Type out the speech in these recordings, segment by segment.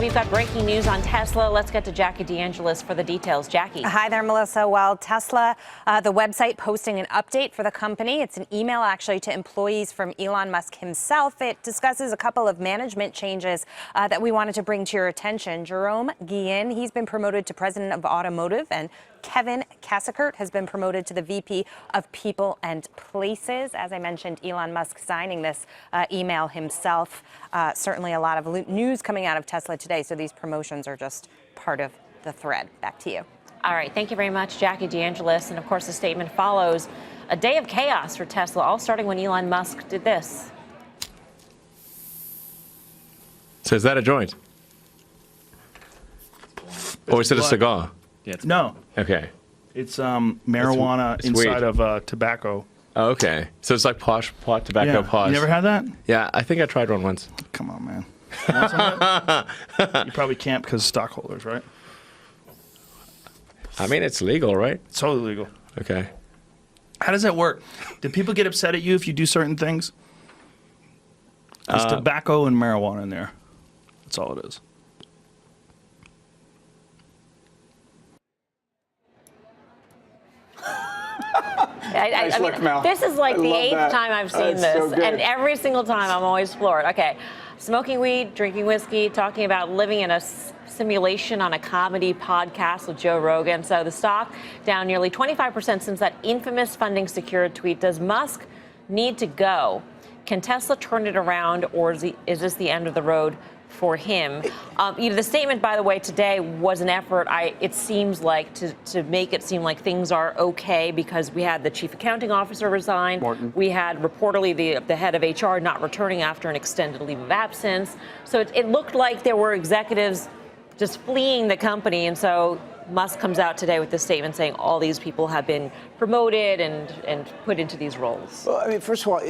we've got breaking news on Tesla. Let's get to Jackie DeAngelis for the details. Jackie. Hi there, Melissa. Well, Tesla, the website posting an update for the company. It's an email actually to employees from Elon Musk himself. It discusses a couple of management changes that we wanted to bring to your attention. Jerome Guillen, he's been promoted to president of automotive, and Kevin Kasikert has been promoted to the VP of People and Places. As I mentioned, Elon Musk signing this email himself. Certainly a lot of news coming out of Tesla today, so these promotions are just part of the thread. Back to you. All right, thank you very much, Jackie DeAngelis. And of course, the statement follows a day of chaos for Tesla, all starting when Elon Musk did this. So is that a joint? Or is it a cigar? Yeah, no. Okay. It's marijuana it's inside weed. of tobacco. Oh, okay. So it's like pot tobacco Yeah. posh. You never had that? Yeah, I think I tried one once. Come on, man. You want some of that? You probably can't because of stockholders, right? I mean, it's legal, right? It's totally legal. Okay. How does that work? Do people get upset at you if you do certain things? There's tobacco and marijuana in there. That's all it is. I mean, this is like the eighth time I've seen this, and every single time I'm always floored. Okay, smoking weed, drinking whiskey, talking about living in a simulation on a comedy podcast with Joe Rogan. So the stock down nearly 25% since that infamous funding secured tweet. Does Musk need to go? Can Tesla turn it around, or is this the end of the road for him? The statement, by the way, today was an effort, it seems like, to make it seem like things are okay, because we had the chief accounting officer resign. Morton. We had reportedly the head of HR not returning after an extended leave of absence. So it looked like there were executives just fleeing the company. And so Musk comes out today with this statement saying all these people have been promoted and put into these roles. Well, I mean, first of all,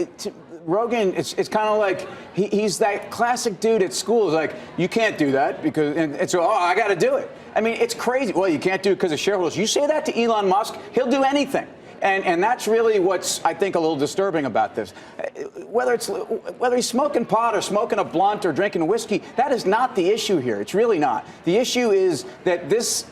Rogan, it's kind of like he's that classic dude at school. It's like, you can't do that because, and so, I got to do it. I mean, it's crazy. Well, you can't do it because of shareholders. You say that to Elon Musk, he'll do anything. And that's really what's, I think, a little disturbing about this. Whether he's smoking pot or smoking a blunt or drinking whiskey, that is not the issue here. It's really not. The issue is that this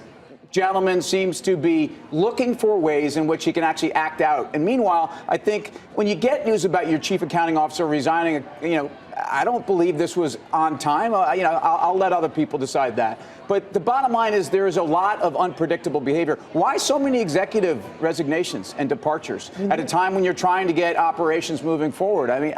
gentleman seems to be looking for ways in which he can actually act out. And meanwhile, I think when you get news about your chief accounting officer resigning, I don't believe this was on time. I'll let other people decide that. But the bottom line is there is a lot of unpredictable behavior. Why so many executive resignations and departures at a time when you're trying to get operations moving forward? I mean,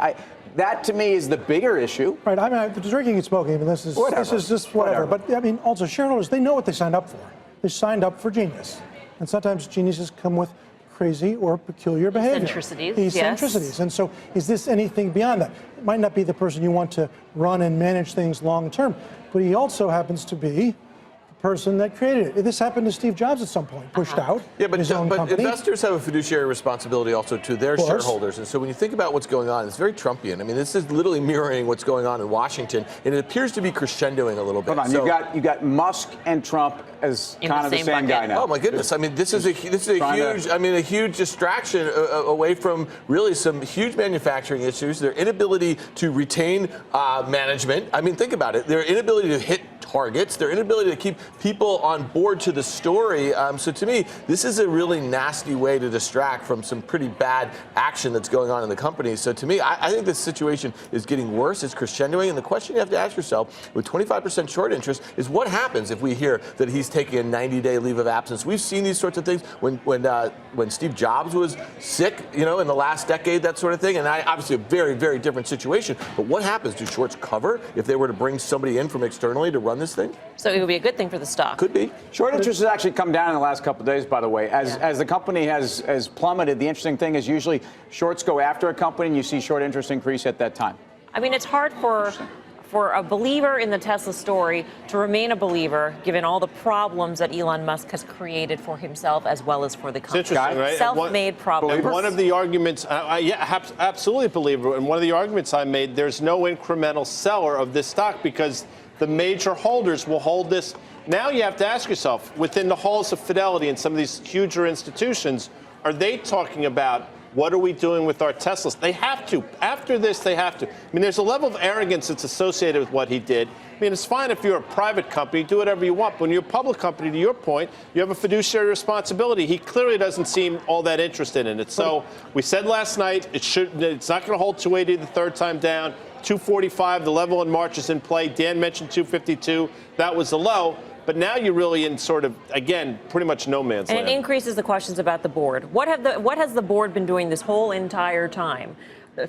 that to me is the bigger issue. Right. I mean, the drinking and smoking, I mean, this is just whatever. But I mean, also shareholders, they know what they signed up for. They signed up for genius. And sometimes geniuses come with crazy or peculiar behavior. Eccentricities, Eccentricities. And so is this anything beyond that? It might not be the person you want to run and manage things long term, but he also happens to be the person that created it. This happened to Steve Jobs at some point, pushed out his own company. Investors have a fiduciary responsibility also to their shareholders. And so when you think about what's going on, it's very Trumpian. I mean, this is literally mirroring what's going on in Washington, and it appears to be crescendoing a little bit. Hold on, you got Musk and Trump as kind of the same guy now. Oh my goodness! I mean, this is a huge distraction away from really some huge manufacturing issues. Their inability to retain management. I mean, think about it. Their inability to hit targets. Their inability to keep people on board to the story. So to me, this is a really nasty way to distract from some pretty bad action that's going on in the company. So to me, I think this situation is getting worse. It's crescendoing, and the question you have to ask yourself, with 25% short interest, is what happens if we hear that he's taking a 90-day leave of absence? We've seen these sorts of things when Steve Jobs was sick, in the last decade, that sort of thing. And obviously a very, very different situation. But what happens? Do shorts cover if they were to bring somebody in from externally to run this thing? So it would be a good thing for the stock. Could be. Short interest has actually come down in the last couple of days, by the way. As the company has plummeted, the interesting thing is usually shorts go after a company and you see short interest increase at that time. I mean, it's hard for a believer in the Tesla story to remain a believer, given all the problems that Elon Musk has created for himself as well as for the company. It's interesting, right? Self-made problems. One of the arguments, absolutely believer, and one of the arguments I made, there's no incremental seller of this stock because the major holders will hold this. Now you have to ask yourself, within the halls of Fidelity and some of these huger institutions, are they talking about What are we doing with our Teslas? They have to. After this, they have to. I mean, there's a level of arrogance that's associated with what he did. I mean, it's fine if you're a private company, do whatever you want. But when you're a public company, to your point, you have a fiduciary responsibility. He clearly doesn't seem all that interested in it. So we said last night it's not going to hold 280 the third time down. 245, the level in March is in play. Dan mentioned 252. That was the low. But now you're really in sort of, again, pretty much no man's land. And it increases the questions about the board. What has the board been doing this whole entire time?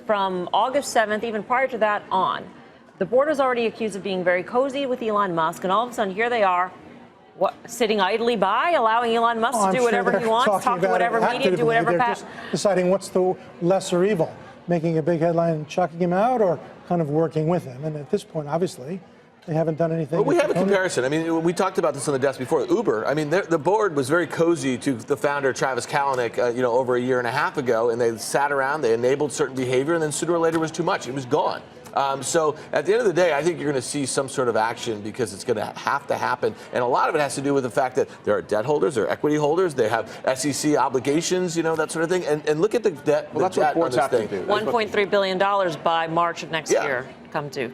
From August 7th, even prior to that on, the board was already accused of being very cozy with Elon Musk, and all of a sudden here they are, sitting idly by, allowing Elon Musk to do whatever he wants, talk to whatever media, do whatever. They're just deciding what's the lesser evil, making a big headline and chucking him out, or kind of working with him. And at this point, obviously, they haven't done anything. Well, we have a comparison. I mean, we talked about this on the desk before. Uber. I mean, the board was very cozy to the founder, Travis Kalanick, over a year and a half ago, and they sat around, they enabled certain behavior, and then sooner or later it was too much. It was gone. So at the end of the day, I think you're going to see some sort of action because it's going to have to happen. And a lot of it has to do with the fact that there are debt holders, there are equity holders, they have SEC obligations, that sort of thing. And look at the debt. Well, that's what boards have to do. $1.3 billion by March of next year come due.